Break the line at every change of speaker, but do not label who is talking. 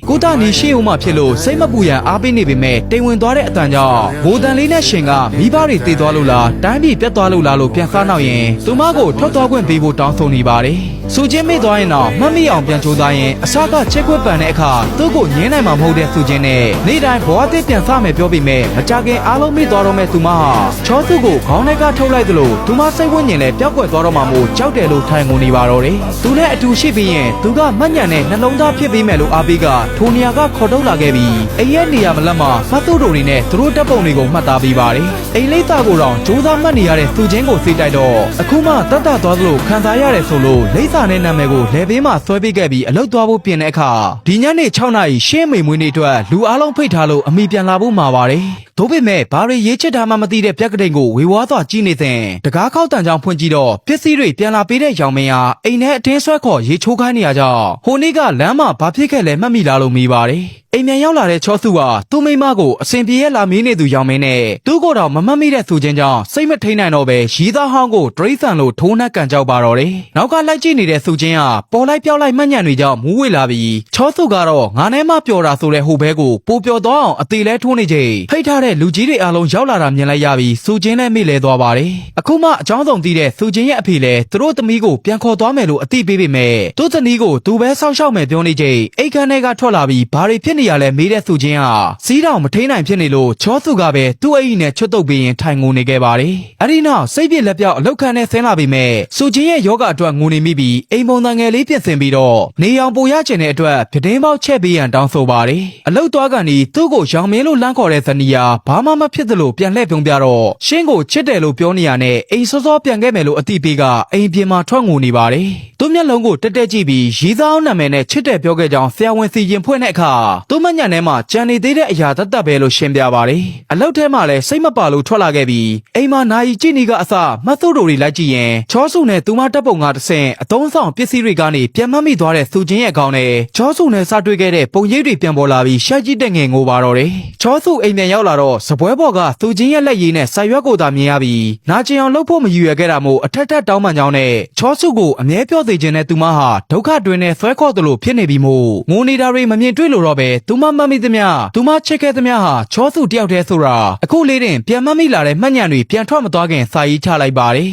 ကိုတာနီရှေ့ဦးမှဖြစ်လို့စိတ်မပူရန်အားပေးနေပေမဲ့တိမ်ဝင်သွားတဲ့အတန်ကြောင့်ငိုတန်လေးနဲ့ရှင်ကမိဘတွေတည်သွားလို့လားတိုင်းပြည်ပြတ်သွားလို့လားလို့ပြန်စားနောက်ရင်သူမကိုထွက်သွားခွင့်ပေးဖို့တောင်းဆိုနေပါတယ်။စုချင်းမိသွားရင်တော့မှတ်မိအောင်ပြန်ကြိုးစားရင်အစားကချက်ခွက်ပန်တဲ့အခါသူ့ကိုငင်းနိုင်မှာမဟုတ်တဲ့စုချင်းနဲ့နေ့တိုင်းဘဝသစ်ပြန်စားမယ်ပြောပေမဲ့မကြခင်အားလုံးမိသွားတော့မဲ့သူမဟာချောသူကိုခေါင်းထဲကထုတ်လိုက်သလိုသူမစိတ်ဝိညာဉ်လည်းပျောက်ကွယ်သွားတော့မှမို့ကြောက်တယ်လို့ထိုင်ကုန်နေပါတော့တယ်။သူနဲ့အတူရှိပြီးရင်သူကမှတ်ညံနဲ့နှလုံးသားဖြစ်ပြီးမယ်လို့အားပေးကထိုနေရာကခေါ်ထုတ်လာခဲ့ပြီးအိမ်ရဲ့နေရာမလက်မှာဖတ်သူတို့တွေနဲ့သူတို့တပ်ပုံတွေကိုမှတ်သားပေးပါတယ်။အိမ်လိပ်သားကိုတော့ကြိုးစားမှတ်နေရတဲ့သူချင်းကိုစိတ်တိုက်တော့အခုမှတတ်တာသွားသလိုခံစားရတယ်ဆိုလို့လိပ်စာနဲ့နာမည်ကိုလေဘေးမှာဆွဲပေးခဲ့ပြီးအလုပ်သွားဖို့ပြင်တဲ့အခါဒီညနေ6နာရီရှင်းမိန်မွေးနေ့အတွက်လူအားလုံးဖိတ်ထားလို့အမိပြန်လာဖို့မှာပါတယ်။သို့ပေမဲ့ဘာတွေရေးချစ်တာမှမသိတဲ့ပြက်ကတိန်ကိုဝေဝါးစွာကြည့်နေစဉ်တကားခောက်တန်ကြောင်ဖွင့်ကြည့်တော့ပစ္စည်းတွေပြန်လာပေးတဲ့ရောင်မင်းဟာအိမ်ထဲအတင်းဆွဲခေါ်ရေချိုးခိုင်းနေရကြောင်းဟိုနေ့ကလမ်းမှာဘာဖြစ်ခဲ့လဲမှတ်မိလားလို့မေးပါတယ်။အိမ်ပြန်ရောက်လာတဲ့ချောစုဟာသူ့မိမကိုအစဉ်ပြေရလာမေးနေသူရောင်မင်းနဲ့သူ့ကိုယ်တော်မမှတ်မိတဲ့သူချင်းကြောင့်စိတ်မထိန်နိုင်တော့ပဲရီးသားဟောင်းကိုတရိษံလို့ထိုးနှက်ကန်ကြောက်ပါတော့တယ်။နောက်ကလိုက်ကြည့်နေတဲ့သူချင်းဟာပေါ်လိုက်ပြောက်လိုက်မှတ်ညံတွေကြောင့်မူးဝေလာပြီးချောစုကတော့ငါနဲ့မှပျော်တာဆိုတဲ့ဟိုဘဲကိုပိုပျော်သွားအောင်အသေးလဲထိုးနေချိန်ဖိတ်ထားတဲ့လူကြီးတွေအားလုံးရောက်လာတာမြင်လိုက်ရပြီးသူချင်းနဲ့မိလဲသွားပါတယ်။အခုမှအကြောင်းဆောင်သိတဲ့သူချင်းရဲ့အဖေလဲသူတို့သမီးကိုပြန်ခေါ်သွားမယ်လို့အသိပေးပေမဲ့သူ့သမီးကိုသူပဲစောင့်ရှောက်မယ်ပြောနေချိန်အိတ်ခမ်းထဲကထွက်လာပြီးဘာတွေဖြစ်နေရလဲမေးတဲ့သူချင်းဟာစီးတောင်မထိန်နိုင်ဖြစ်နေလို့ချောစုကပဲသူ့အိမ်နဲ့ချွတ်တုပ်ပြီးရင်ထိုင်ငုံနေခဲ့ပါတယ်။အဲဒီနောက်စိတ်ပြည့်လက်ပြောက်အလောက်ခံနဲ့ဆင်းလာပေမဲ့သူချင်းရဲ့ယောဂအတွက်ငိုနေမိပြီးအိမ်ပုံတန်ငယ်လေးပြင်ဆင်ပြီးတော့နေအောင်ပိုရချင်တဲ့အတွက်ပြတင်းပေါက်ချက်ပေးရန်တောင်းဆိုပါတယ်။အလောက်သွားကန်ဒီသူ့ကိုရောင်မင်းလို့လမ်းခေါ်တဲ့ဇနီးယာဘာမှမဖြစ်သလိုပြန်လှည့်ပြုံးပြတော့ရှင်းကိုချစ်တယ်လို့ပြောနေရတဲ့အိမ်စောစောပြန်ခဲ့မယ်လို့အတိပေးကအိမ်ပြင်မှာထွက်ငိုနေပါတယ်။သူ့မျက်လုံးကိုတက်တက်ကြည့်ပြီးရီးသားအောင်နာမည်နဲ့ချစ်တယ်ပြောခဲ့ကြောင်းဆရာဝန်စီရင်ဖွင့်တဲ့အခါသူ့မညံထဲမှာကြံနေသေးတဲ့အရာတတ်ပဲလို့ရှင်းပြပါတယ်။အလောက်ထဲမှာလည်းစိတ်မပါလို့ထွက်လာခဲ့ပြီးအိမ်မှာနာယီကြည့်နေကအစမှတ်သူတို့တွေလိုက်ကြည့်ရင်ချောစုနဲ့သူမတပ်ပုံကတဆင့်အသုံးဆောင်ပစ္စည်းတွေကနေပြန်မမိသွားတဲ့သူချင်းရဲ့အကောင့်နဲ့ချောစုနဲ့စတွေ့ခဲ့တဲ့ပုံရိပ်တွေပြန်ပေါ်လာပြီးရှိုက်ကြည့်တဲ့ငယ်ငိုပါတော့တယ်။ချောစုအိမ်ပြန်ရောက်လာတော့စပွဲပေါ်ကသူချင်းရဲ့လက်ရည်နဲ့ဆာရွက်ကိုသာမြင်ရပြီးနာကျင်အောင်လှုပ်ဖို့မရည်ရွယ်ခဲ့တာမို့အထက်ထက်တောင်းပန်ကြောင်းနဲ့ချောစုကိုအမြဲပြောစေခြင်းနဲ့သူမဟာဒုက္ခတွင်နဲ့ဆွဲခေါ်သလိုဖြစ်နေပြီးမို့ငိုနေတာတွေမမြင်တွေ့လို့တော့ပဲသူမမှတ်မိသမျှသူမချစ်ခဲ့သမျှဟာချောစုတယောက်တည်းဆိုတာအခုလေးတင်ပြန်မှတ်မိလာတဲ့မှတ်ညံတွေပြန်ထွက်မသွားခင်စာရေးချလိုက်ပါတယ်